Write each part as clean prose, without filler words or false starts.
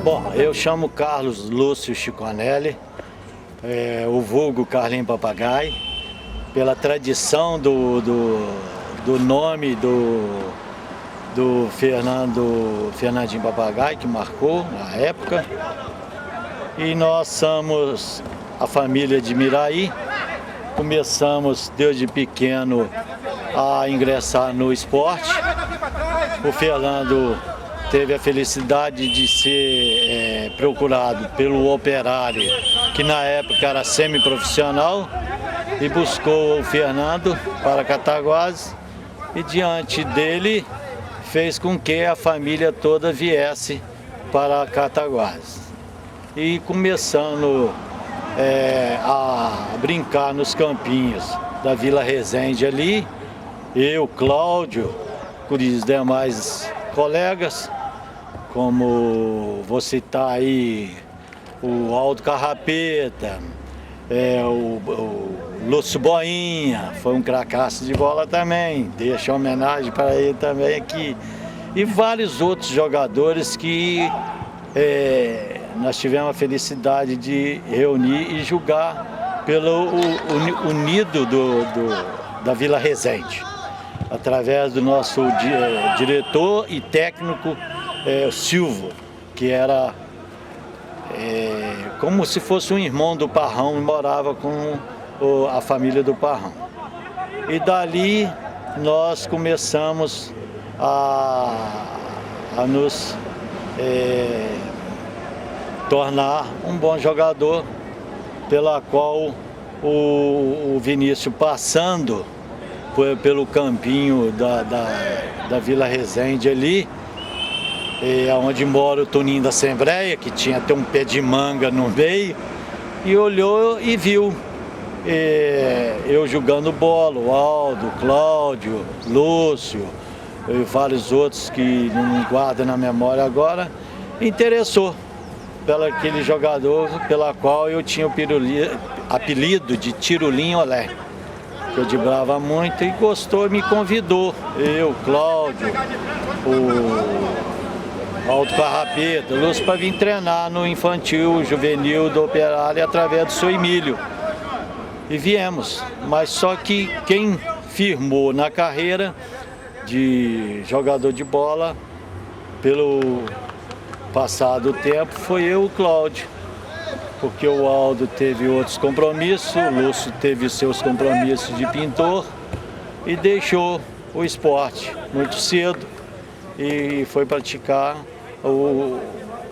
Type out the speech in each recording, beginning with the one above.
Bom, eu chamo Carlos Lúcio Chiconelli, o vulgo Carlinho Papagaio, pela tradição do nome do Fernandinho Papagaio, que marcou na época. E nós somos a família de Miraí. Começamos desde pequeno a ingressar no esporte. O Fernando teve a felicidade de ser procurado pelo Operário, que na época era semiprofissional, e buscou o Fernando para Cataguases, e diante dele fez com que a família toda viesse para Cataguases. E começando a brincar nos campinhos da Vila Resende ali, eu, Cláudio, com os demais colegas, como vou citar aí o Aldo Carrapeta, o Lúcio Boinha, foi um cracaço de bola também, deixa homenagem para ele também aqui. E vários outros jogadores que nós tivemos a felicidade de reunir e jogar pelo unido da Vila Resende, através do nosso diretor e técnico Silvio, que era como se fosse um irmão do Parrão e morava com a família do Parrão. E dali nós começamos a nos tornar um bom jogador, pela qual o Vinícius, passando pelo campinho da Vila Resende ali, onde mora o Toninho da Assembleia, que tinha até um pé de manga no meio, e olhou e viu eu jogando bola, o Aldo, o Cláudio, Lúcio e vários outros que não me guardam na memória agora, interessou pelo aquele jogador pela qual eu tinha o apelido de Tirulim Olé, que eu driblava muito, e gostou e me convidou, eu, Cláudio, o Aldo Carrapeta, o Lúcio, para vir treinar no infantil, juvenil do Operário através do seu Emílio. E viemos, mas só que quem firmou na carreira de jogador de bola, pelo passado tempo, foi eu, o Cláudio, porque o Aldo teve outros compromissos, o Lúcio teve seus compromissos de pintor e deixou o esporte muito cedo e foi praticar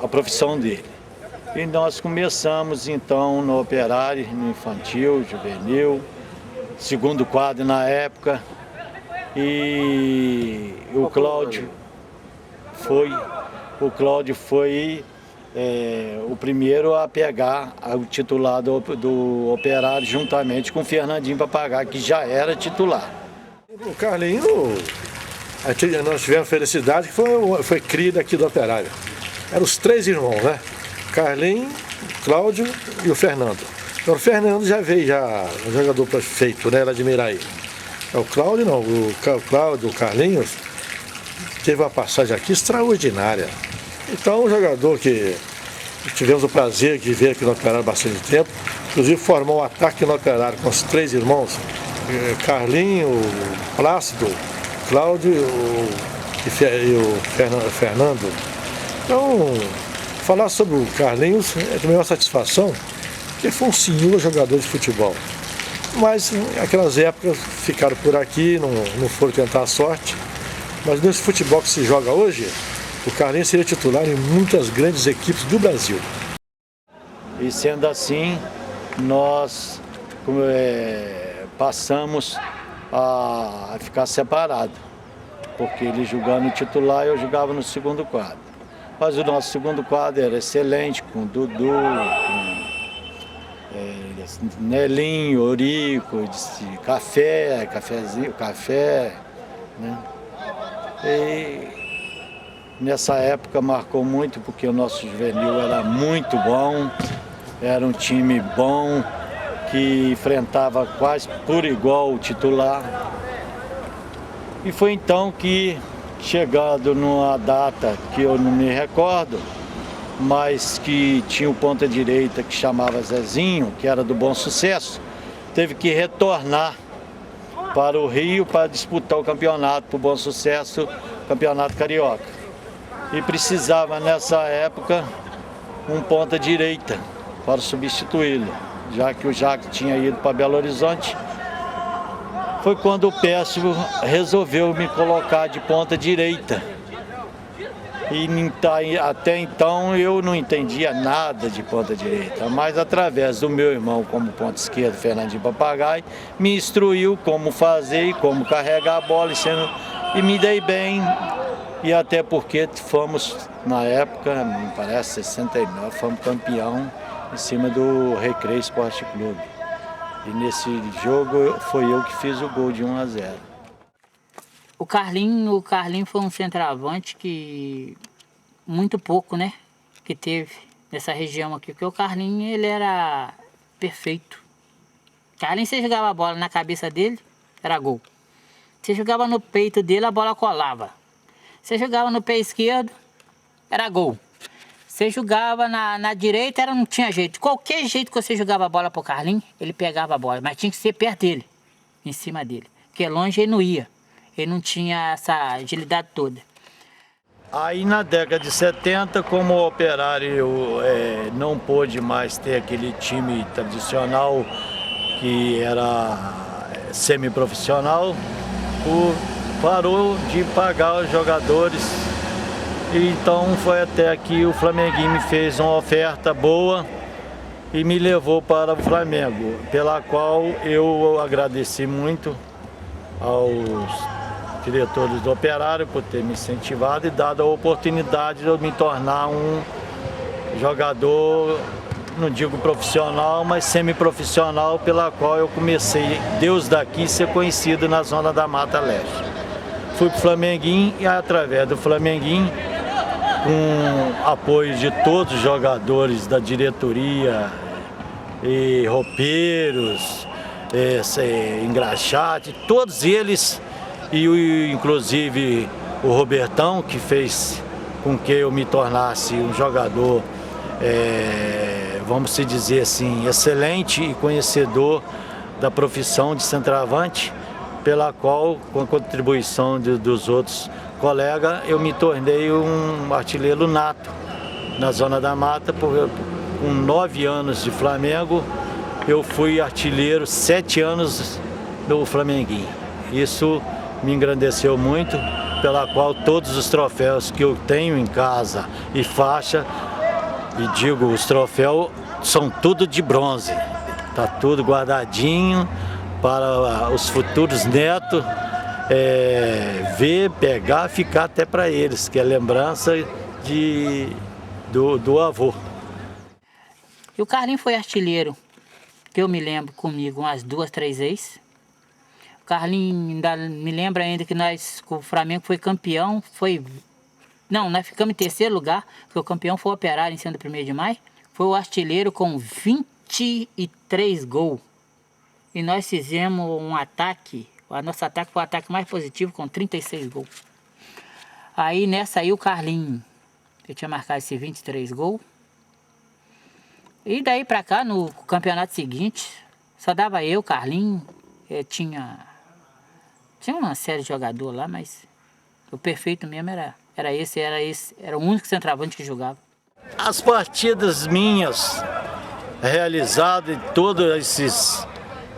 a profissão dele. E nós começamos então no Operário, no infantil, juvenil, segundo quadro na época, e o Cláudio foi o primeiro a pegar o titular do Operário, juntamente com o Fernandinho Papagaio, que já era titular. O Carlinho, nós tivemos a felicidade que foi cria daqui do Operário. Eram os três irmãos, né? Carlinho, o Cláudio e o Fernando. Então o Fernando já veio um jogador perfeito, né, lá de Miraí. O Cláudio não, o Carlinhos teve uma passagem aqui extraordinária. Então um jogador que tivemos o prazer de ver aqui no Operário há bastante tempo, inclusive formou um ataque no Operário com os três irmãos, Carlinho, Plácido, Cláudio e o Fernando. Então, falar sobre o Carlinhos é de maior satisfação, porque foi um senhor jogador de futebol. Mas aquelas épocas ficaram por aqui, não foram tentar a sorte. Mas nesse futebol que se joga hoje, o Carlinhos seria titular em muitas grandes equipes do Brasil. E sendo assim, nós passamos a ficar separados, porque ele jogando titular e eu jogava no segundo quadro. Mas o nosso segundo quadro era excelente, com Dudu, com Nelinho, Orico, café, né? E nessa época marcou muito, porque o nosso juvenil era muito bom, era um time bom, que enfrentava quase por igual o titular. E foi então que, chegado numa data que eu não me recordo, mas que tinha o ponta direita que chamava Zezinho, que era do Bom Sucesso, teve que retornar para o Rio para disputar o campeonato para o Bom Sucesso, campeonato carioca. E precisava nessa época um ponta direita para substituí-lo, já que o Jacques tinha ido para Belo Horizonte. Foi quando o Pécio resolveu me colocar de ponta direita. E até então eu não entendia nada de ponta direita, mas através do meu irmão como ponta esquerda, Fernandinho Papagaio, me instruiu como fazer e como carregar a bola e me dei bem. E até porque fomos, na época, me parece, 69, fomos campeão em cima do Recreio Esporte Clube. E nesse jogo foi eu que fiz o gol de 1-0. O Carlinho foi um centroavante que muito pouco, né, que teve nessa região aqui, porque o Carlinho, ele era perfeito. Carlinho, você jogava a bola na cabeça dele, era gol. Você jogava no peito dele, a bola colava. Você jogava no pé esquerdo, era gol. Você jogava na direita, não tinha jeito. Qualquer jeito que você jogava a bola pro Carlinho, ele pegava a bola, mas tinha que ser perto dele, em cima dele, porque longe ele não ia. Ele não tinha essa agilidade toda. Aí na década de 70, como o Operário não pôde mais ter aquele time tradicional que era semiprofissional, parou de pagar os jogadores. E então foi até que o Flamenguinho me fez uma oferta boa e me levou para o Flamengo, pela qual eu agradeci muito aos diretores do Operário por ter me incentivado e dado a oportunidade de eu me tornar um jogador, não digo profissional, mas semiprofissional, pela qual eu comecei, Deus daqui, ser conhecido na zona da Mata Leste. Fui para o Flamenguinho e através do Flamenguinho, com apoio de todos os jogadores da diretoria, e roupeiros, engraxate, todos eles, e inclusive o Robertão, que fez com que eu me tornasse um jogador, vamos dizer assim, excelente e conhecedor da profissão de centroavante, pela qual, com a contribuição dos outros colegas, eu me tornei um artilheiro nato na Zona da Mata. Com 9 anos de Flamengo, eu fui artilheiro 7 anos do Flamenguinho. Isso me engrandeceu muito, pela qual todos os troféus que eu tenho em casa e faixa, e digo, os troféus são tudo de bronze, tá tudo guardadinho para os futuros netos ver, pegar, ficar até para eles, que é lembrança do avô. E o Carlinho foi artilheiro, que eu me lembro comigo umas 2, 3 vezes. O Carlinho, ainda me lembra ainda que o Flamengo foi campeão, nós ficamos em terceiro lugar, porque o campeão foi o Operário em cima do 1º de maio. Foi o artilheiro com 23 gols. E nós fizemos um ataque, o nosso ataque foi o ataque mais positivo, com 36 gols. Aí nessa aí o Carlinho, eu tinha marcado esses 23 gols. E daí pra cá, no campeonato seguinte, só dava eu, Carlinho, tinha uma série de jogadores lá, mas o perfeito mesmo era esse, era o único centroavante que jogava. As partidas minhas realizadas em todos esses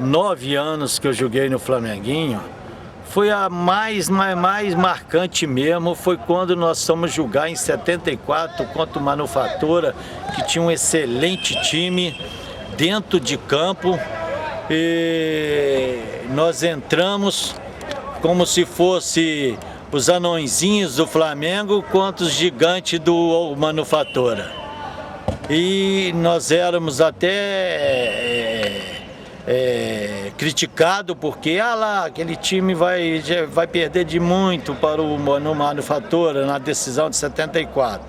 9 anos que eu joguei no Flamenguinho, foi a mais marcante mesmo, foi quando nós fomos jogar em 74 contra o Manufatura, que tinha um excelente time dentro de campo, e nós entramos como se fosse os anõezinhos do Flamengo contra os gigantes do Manufatura. E nós éramos até criticado porque aquele time vai perder de muito para o Manufatura na decisão de 74.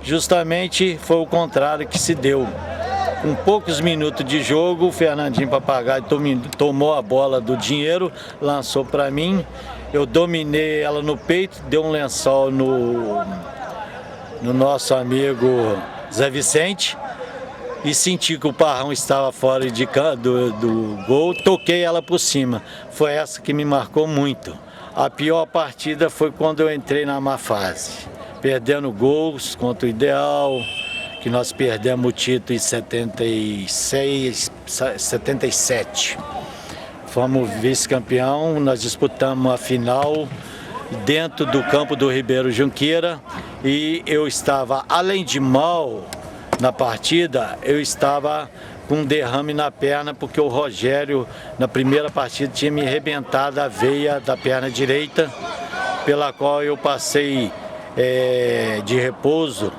Justamente foi o contrário que se deu. Com poucos minutos de jogo, o Fernandinho Papagaio tomou a bola do dinheiro, lançou para mim, eu dominei ela no peito, dei um lençol no nosso amigo Zé Vicente, e senti que o Parrão estava fora do gol, toquei ela por cima. Foi essa que me marcou muito. A pior partida foi quando eu entrei na má fase, perdendo gols contra o Ideal, que nós perdemos o título em 77. Fomos vice-campeão, nós disputamos a final dentro do campo do Ribeiro Junqueira e eu estava, além de mal na partida, eu estava com um derrame na perna porque o Rogério, na primeira partida, tinha me arrebentado a veia da perna direita, pela qual eu passei de repouso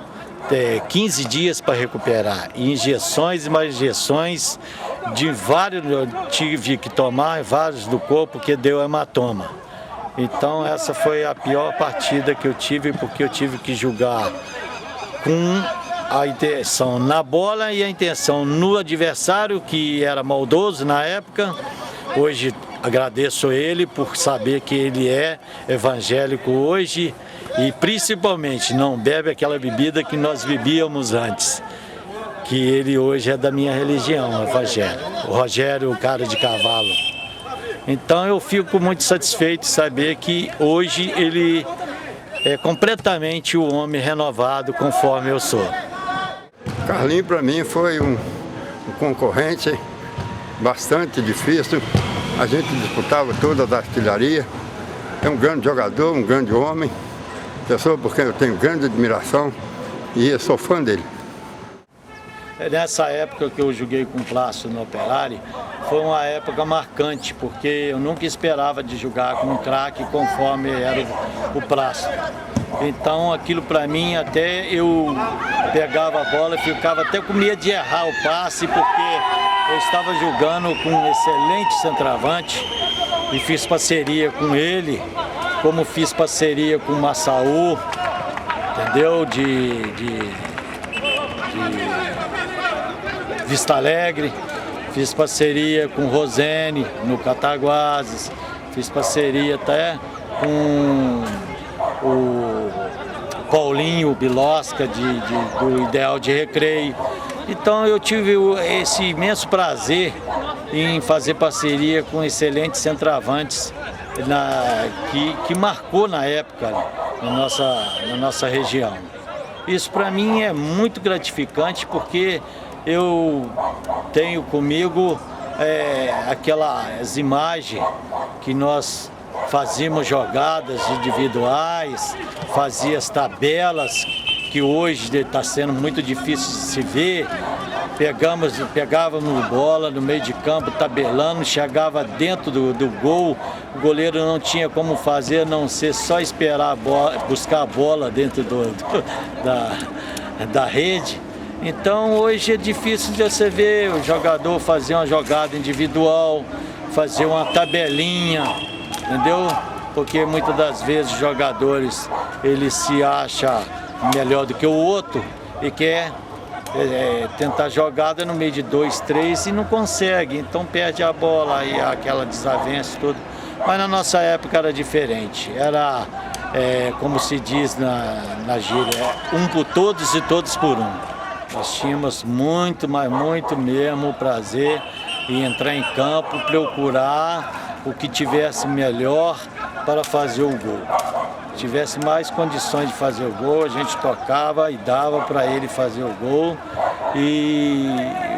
15 dias para recuperar. Injeções e mais injeções, eu tive que tomar vários do corpo que deu hematoma. Então essa foi a pior partida que eu tive, porque eu tive que jogar com a intenção na bola e a intenção no adversário, que era maldoso na época. Hoje agradeço ele por saber que ele é evangélico hoje e principalmente não bebe aquela bebida que nós bebíamos antes, que ele hoje é da minha religião, evangélico. O Rogério, o cara de cavalo. Então eu fico muito satisfeito de saber que hoje ele é completamente o homem renovado conforme eu sou. Carlinho para mim foi um concorrente bastante difícil. A gente disputava toda a artilharia. É um grande jogador, um grande homem. Pessoa por quem eu tenho grande admiração e eu sou fã dele. Nessa época que eu joguei com o Plácido no Operário, foi uma época marcante, porque eu nunca esperava de jogar com um craque conforme era o Plácido. Então aquilo para mim, até eu pegava a bola e ficava até com medo de errar o passe, porque eu estava jogando com um excelente centroavante e fiz parceria com ele, como fiz parceria com o Massaú, entendeu? De Vista Alegre, fiz parceria com o Rosene no Cataguases, fiz parceria até com o Paulinho Bilosca do Ideal de Recreio. Então eu tive esse imenso prazer em fazer parceria com excelentes centroavantes que marcou na época na nossa região. Isso para mim é muito gratificante, porque eu tenho comigo aquelas imagens que nós fazíamos jogadas individuais, fazia as tabelas, que hoje está sendo muito difícil de se ver. Pegávamos bola no meio de campo, tabelando, chegava dentro do gol, o goleiro não tinha como fazer, a não ser só esperar a bola, buscar a bola dentro da rede. Então hoje é difícil de você ver o jogador fazer uma jogada individual, fazer uma tabelinha, entendeu? Porque muitas das vezes os jogadores, ele se acha melhor do que o outro e quer tentar jogada no meio de 2, 3 e não consegue, então perde a bola e aquela desavença e tudo. Mas na nossa época era diferente, era como se diz na gíria, um por todos e todos por um. Nós tínhamos muito, mas muito mesmo prazer em entrar em campo, procurar o que tivesse melhor para fazer o gol. Se tivesse mais condições de fazer o gol, a gente tocava e dava para ele fazer o gol. E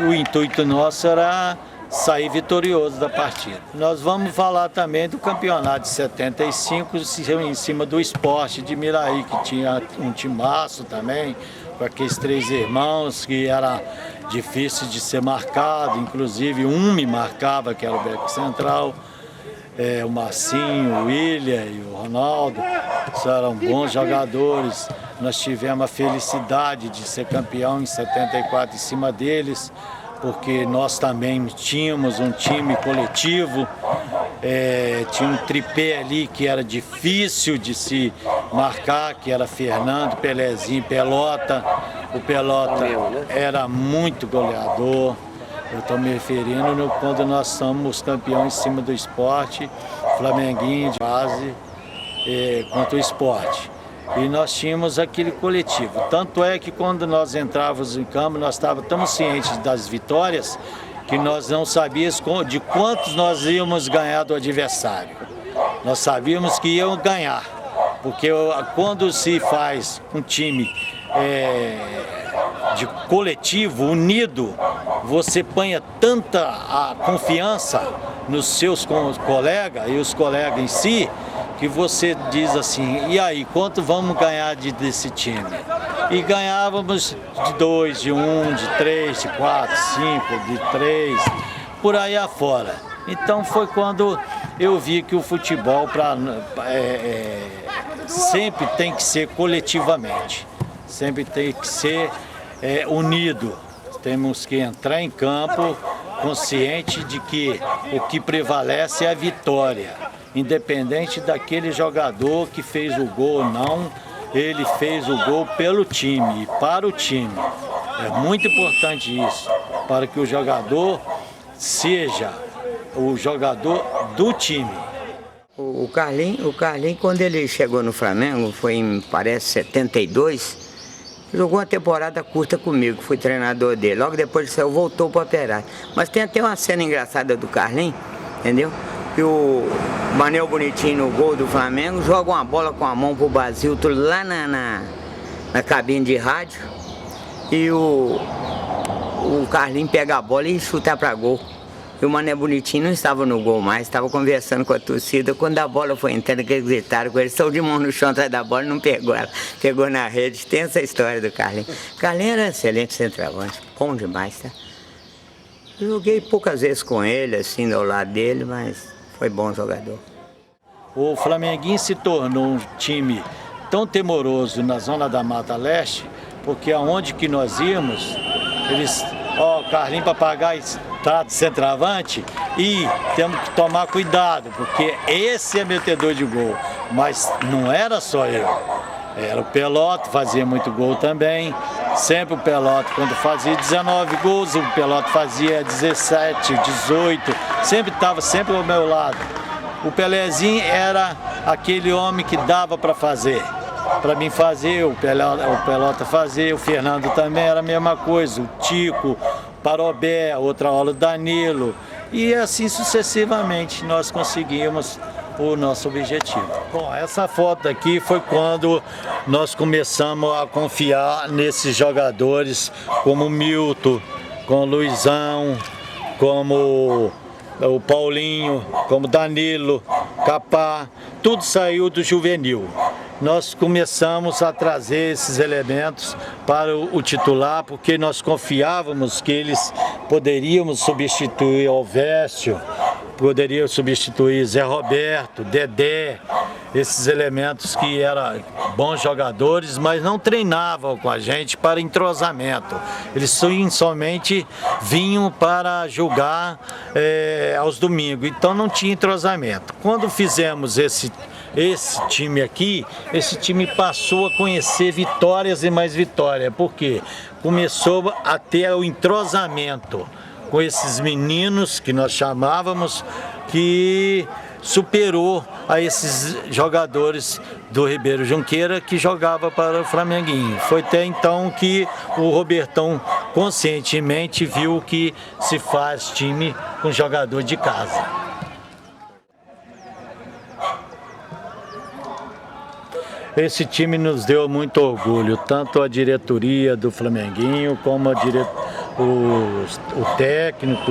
o intuito nosso era sair vitorioso da partida. Nós vamos falar também do campeonato de 75 em cima do Sport de Miraí, que tinha um timaço também, com aqueles 3 irmãos, que era difícil de ser marcado, inclusive um me marcava, que era o Beco Central, o Marcinho, o William e o Ronaldo, eram bons jogadores. Nós tivemos a felicidade de ser campeão em 74 em cima deles, porque nós também tínhamos um time coletivo, tinha um tripé ali que era difícil de se marcar, que era Fernando, Pelezinho, Pelota. O Pelota era muito goleador. Eu estou me referindo quando nós somos campeões em cima do Sport, Flamenguinho de base contra o Sport. E nós tínhamos aquele coletivo. Tanto é que quando nós entrávamos em campo, nós estávamos tão cientes das vitórias que nós não sabíamos de quantos nós íamos ganhar do adversário. Nós sabíamos que iam ganhar, porque quando se faz um time de coletivo, unido, você põe tanta a confiança nos seus colegas e os colegas em si, que você diz assim, e aí, quanto vamos ganhar desse time? E ganhávamos de 2, de 1, de 3, de 4, 5, de 3, por aí afora. Então foi quando eu vi que o futebol sempre tem que ser coletivamente, sempre tem que ser unido. Temos que entrar em campo consciente de que o que prevalece é a vitória. Independente daquele jogador que fez o gol ou não, ele fez o gol pelo time e para o time. É muito importante isso, para que o jogador seja o jogador do time. O Carlinhos, quando ele chegou no Flamengo, foi em, parece, 72, jogou uma temporada curta comigo, fui treinador dele. Logo depois ele saiu, voltou para o Operário. Mas tem até uma cena engraçada do Carlinhos, entendeu? Que o Manel Bonitinho no gol do Flamengo joga uma bola com a mão pro Basilto lá na cabine de rádio e o Carlinhos pega a bola e chuta para gol. E o Mané Bonitinho não estava no gol mais, estava conversando com a torcida. Quando a bola foi entrando, que eles gritaram com ele, saiu de mão no chão atrás da bola e não pegou ela. Pegou na rede. Tem essa história do Carlinhos. Carlinhos era excelente centroavante, bom demais, tá? Eu joguei poucas vezes com ele, assim, ao lado dele, mas foi bom jogador. O Flamenguinho se tornou um time tão temoroso na zona da Mata Leste, porque aonde que nós íamos, eles, Carlinhos para pagar está de centroavante e temos que tomar cuidado, porque esse é metedor de gol, mas não era só eu. Era o Pelota, fazia muito gol também. Sempre o Pelota, quando fazia 19 gols, o Pelota fazia 17, 18. Sempre estava sempre ao meu lado. O Pelézinho era aquele homem que dava para fazer. Para mim fazer, o Pelota fazer, o Fernando também era a mesma coisa. O Tico, Parobé, outra hora o Danilo. E assim sucessivamente nós conseguimos o nosso objetivo. Bom, essa foto aqui foi quando nós começamos a confiar nesses jogadores como o Milton, como o Luizão, como o Paulinho, como o Danilo, Capá, tudo saiu do juvenil. Nós começamos a trazer esses elementos para o titular, porque nós confiávamos que eles poderiam substituir Alvécio, poderiam substituir Zé Roberto, Dedé, esses elementos que eram bons jogadores, mas não treinavam com a gente para entrosamento. Eles somente vinham para jogar aos domingos, então não tinha entrosamento. Quando fizemos esse time aqui, esse time passou a conhecer vitórias e mais vitórias, porque começou a ter o entrosamento com esses meninos que nós chamávamos, que superou a esses jogadores do Ribeiro Junqueira que jogava para o Flamenguinho. Foi até então que o Robertão conscientemente viu que se faz time com jogador de casa. Esse time nos deu muito orgulho, tanto a diretoria do Flamenguinho como o técnico,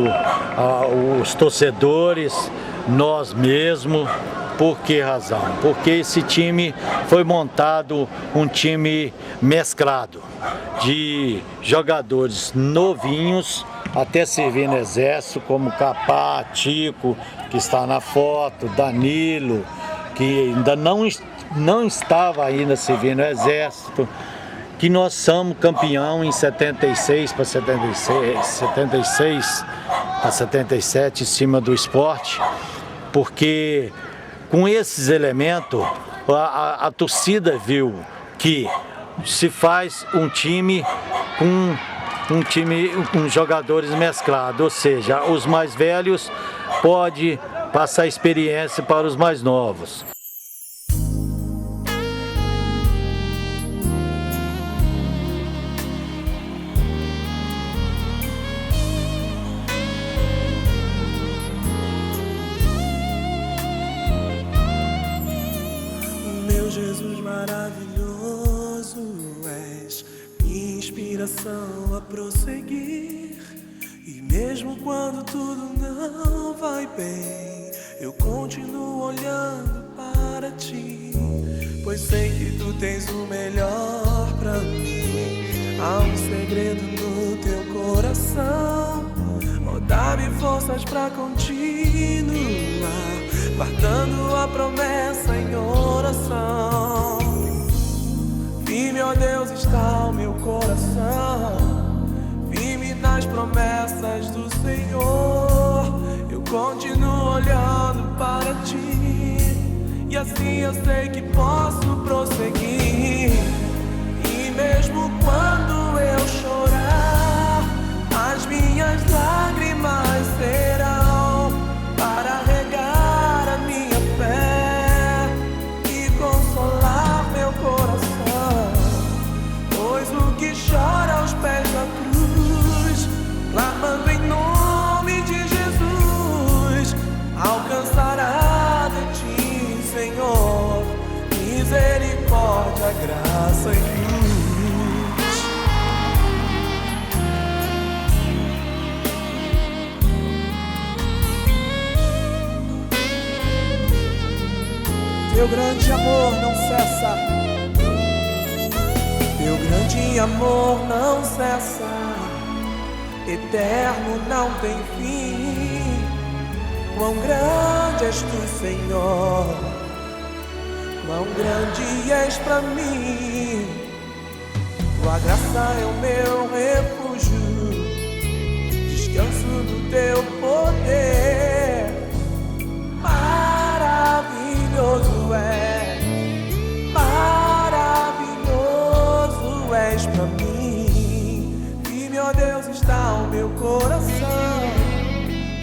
os torcedores, nós mesmos. Por que razão? Porque esse time foi montado um time mesclado de jogadores novinhos, até servir no exército, como Capá, Tico, que está na foto, Danilo, que ainda não estava ainda servindo no exército, que nós somos campeão em 76 para 76 para 77 em cima do Sport, porque com esses elementos a torcida viu que se faz um time com jogadores mesclados, ou seja, os mais velhos podem passar experiência para os mais novos. inspiração a prosseguir. E mesmo quando tudo não vai bem, eu continuo olhando para ti, pois sei que tu tens o melhor pra mim. Há um segredo no teu coração, oh, dá-me forças pra continuar, guardando a promessa em oração. Firme, ó Deus, está o meu coração, firme nas promessas do Senhor. Eu continuo olhando para ti, e assim eu sei que posso prosseguir. E mesmo quando eu chorar, as minhas lágrimas serão para regar a minha fé e consolar meu coração. Pois o que chora aos pés da cruz, clamando em nome de Jesus, alcançará de ti, Senhor, misericórdia, graça e luz. Teu grande amor não cessa, teu grande amor não cessa, eterno não tem fim. Quão grande és tu, Senhor, quão grande és pra mim. Tua graça é o meu refúgio, descanso no teu poder. Maravilhoso és pra mim. Firme, ó Deus, está o meu coração,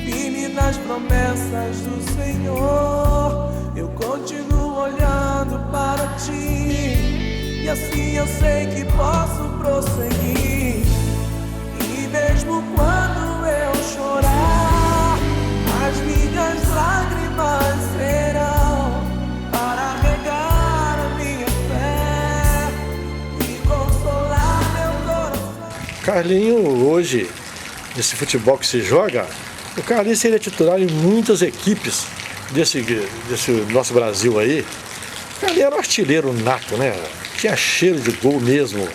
firme nas promessas do Senhor. Eu continuo olhando para ti, e assim eu sei que posso prosseguir. E mesmo quando eu chorar, as minhas lágrimas serão para regar a minha fé e consolar meu coração. Carlinho, hoje, nesse futebol que se joga, o Carlinho seria titular em muitas equipes desse nosso Brasil aí. O Carlinho era um artilheiro nato, né? Tinha cheiro de gol mesmo.